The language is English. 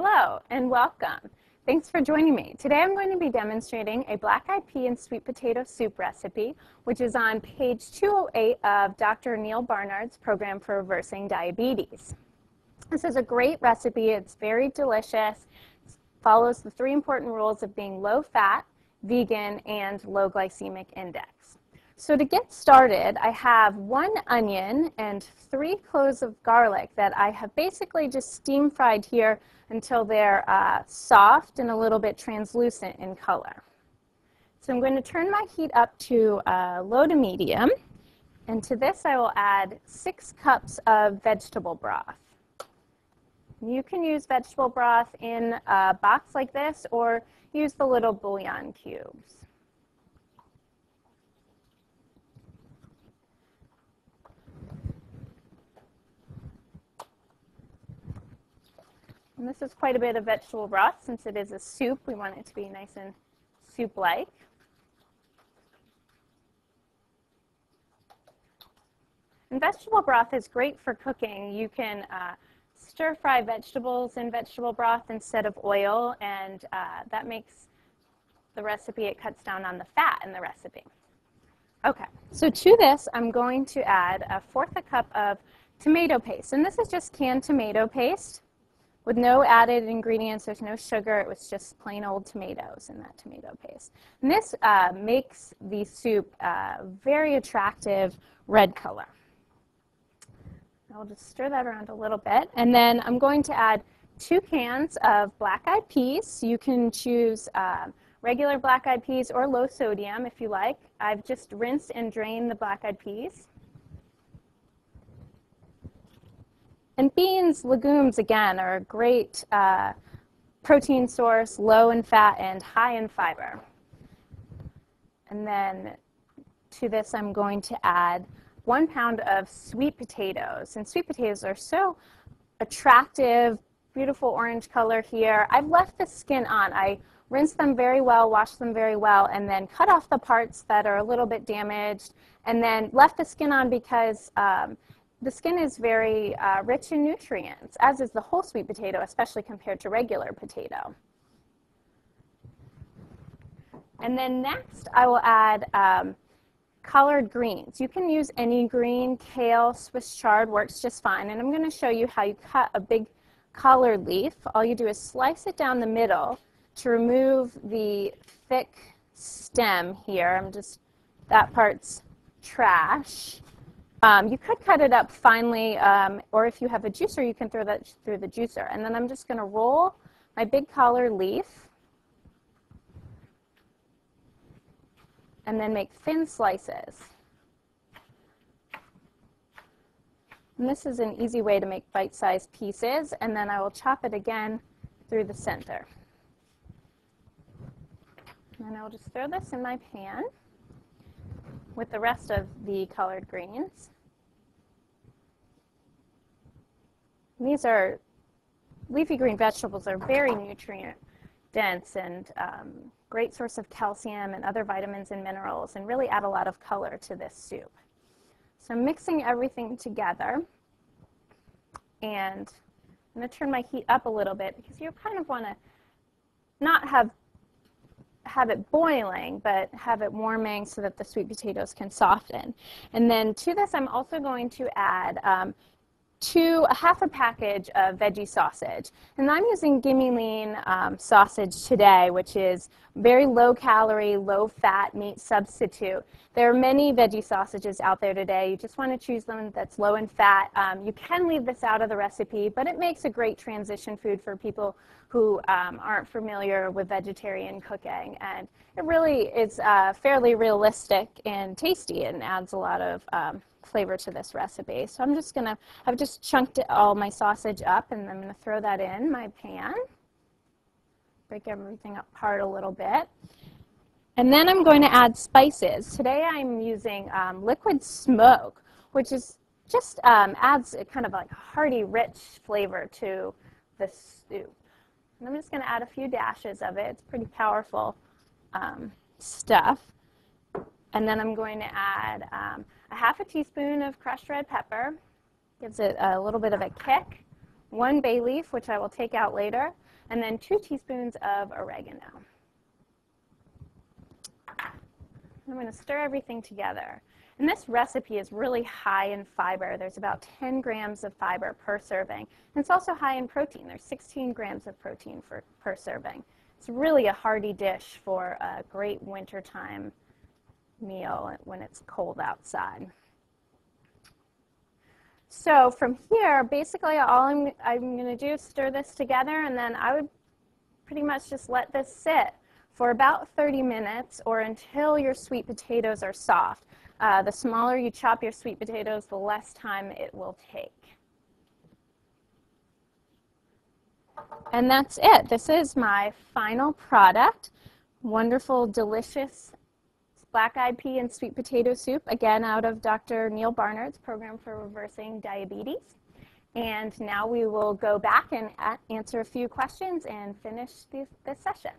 Hello and welcome. Thanks for joining me. Today I'm going to be demonstrating a black-eyed pea and sweet potato soup recipe, which is on page 208 of Dr. Neil Barnard's program for reversing diabetes. This is a great recipe. It's very delicious. It follows the three important rules of being low-fat, vegan, and low glycemic index. So to get started, I have 1 onion and 3 cloves of garlic that I have basically just steam fried here until they're soft and a little bit translucent in color. So I'm going to turn my heat up to low to medium, and to this I will add 6 cups of vegetable broth. You can use vegetable broth in a box like this or use the little bouillon cubes. And this is quite a bit of vegetable broth. Since it is a soup, we want it to be nice and soup-like. And vegetable broth is great for cooking. You can stir-fry vegetables in vegetable broth instead of oil, and that makes the recipe, it cuts down on the fat in the recipe. Okay, so to this, I'm going to add 1/4 cup of tomato paste. And this is just canned tomato paste with no added ingredients. There's no sugar. It was just plain old tomatoes in that tomato paste. And this makes the soup very attractive red color. I'll just stir that around a little bit. And then I'm going to add 2 cans of black-eyed peas. You can choose regular black-eyed peas or low sodium if you like. I've just rinsed and drained the black-eyed peas. And beans, legumes, again, are a great protein source, low in fat and high in fiber. And then to this, I'm going to add 1 pound of sweet potatoes. And sweet potatoes are so attractive, beautiful orange color here. I've left the skin on. I rinsed them very well, washed them very well, and then cut off the parts that are a little bit damaged, and then left the skin on because the skin is very rich in nutrients, as is the whole sweet potato, especially compared to regular potato. And then next, I will add collard greens. You can use any green. Kale, Swiss chard works just fine. And I'm going to show you how you cut a big collard leaf. All you do is slice it down the middle to remove the thick stem here. That part's trash. You could cut it up finely, or if you have a juicer, you can throw that through the juicer. And then I'm just going to roll my big collard leaf and then make thin slices. And this is an easy way to make bite-sized pieces, and then I will chop it again through the center. And I will just throw this in my pan with the rest of the collard greens. These are leafy green vegetables are very nutrient dense and great source of calcium and other vitamins and minerals, and really add a lot of color to this soup. So I'm mixing everything together, and I'm going to turn my heat up a little bit because you kind of want to not have it boiling, but have it warming so that the sweet potatoes can soften. And then to this, I'm also going to add half a package of veggie sausage. And I'm using Gimme Lean sausage today, which is very low calorie, low fat meat substitute. There are many veggie sausages out there today. You just want to choose them that's low in fat. You can leave this out of the recipe, but it makes a great transition food for people who aren't familiar with vegetarian cooking. And it really is fairly realistic and tasty and adds a lot of flavor to this recipe. So I've just chunked all my sausage up, and I'm going to throw that in my pan. Break everything apart a little bit. And then I'm going to add spices. Today I'm using liquid smoke, which is just adds a kind of like hearty, rich flavor to the soup. And I'm just going to add a few dashes of it. It's pretty powerful stuff. And then I'm going to add a half a teaspoon of crushed red pepper. Gives it a little bit of a kick. 1 bay leaf, which I will take out later. and then 2 teaspoons of oregano. I'm going to stir everything together. And this recipe is really high in fiber. There's about 10 grams of fiber per serving. And it's also high in protein. There's 16 grams of protein per serving. It's really a hearty dish for a great wintertime meal when it's cold outside. So from here, basically all I'm going to do is stir this together, and then I would pretty much just let this sit for about 30 minutes or until your sweet potatoes are soft. The smaller you chop your sweet potatoes, the less time it will take. And that's it. This is my final product. Wonderful, delicious black-eyed pea and sweet potato soup, again out of Dr. Neil Barnard's program for reversing diabetes. And now we will go back and answer a few questions and finish this session.